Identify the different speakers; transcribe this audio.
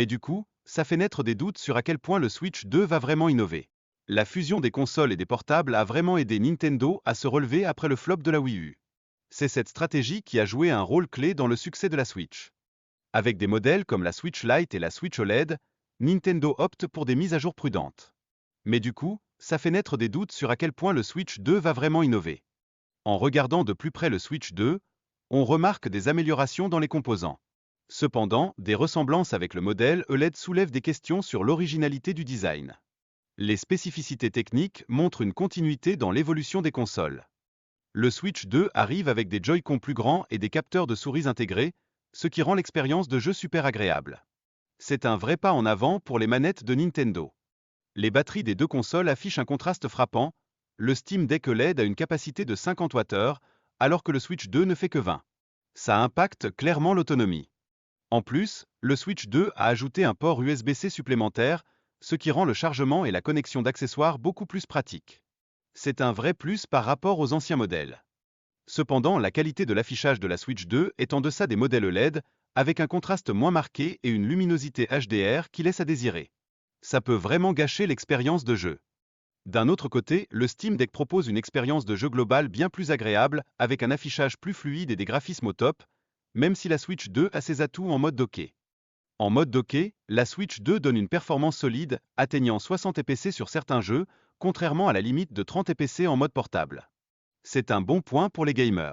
Speaker 1: Et du coup, ça fait naître des doutes sur à quel point le Switch 2 va vraiment innover. La fusion des consoles et des portables a vraiment aidé Nintendo à se relever après le flop de la Wii U. C'est cette stratégie qui a joué un rôle clé dans le succès de la Switch. Avec des modèles comme la Switch Lite et la Switch OLED, Nintendo opte pour des mises à jour prudentes. Mais du coup, ça fait naître des doutes sur à quel point le Switch 2 va vraiment innover. En regardant de plus près le Switch 2, on remarque des améliorations dans les composants. Cependant, des ressemblances avec le modèle OLED soulèvent des questions sur l'originalité du design. Les spécificités techniques montrent une continuité dans l'évolution des consoles. Le Switch 2 arrive avec des Joy-Con plus grands et des capteurs de souris intégrés, ce qui rend l'expérience de jeu super agréable. C'est un vrai pas en avant pour les manettes de Nintendo. Les batteries des deux consoles affichent un contraste frappant, le Steam Deck OLED a une capacité de 50 Wh, alors que le Switch 2 ne fait que 20. Ça impacte clairement l'autonomie. En plus, le Switch 2 a ajouté un port USB-C supplémentaire, ce qui rend le chargement et la connexion d'accessoires beaucoup plus pratiques. C'est un vrai plus par rapport aux anciens modèles. Cependant, la qualité de l'affichage de la Switch 2 est en deçà des modèles OLED, avec un contraste moins marqué et une luminosité HDR qui laisse à désirer. Ça peut vraiment gâcher l'expérience de jeu. D'un autre côté, le Steam Deck propose une expérience de jeu globale bien plus agréable, avec un affichage plus fluide et des graphismes au top, même si la Switch 2 a ses atouts en mode docké. En mode docké, la Switch 2 donne une performance solide, atteignant 60 fps sur certains jeux, contrairement à la limite de 30 fps en mode portable. C'est un bon point pour les gamers.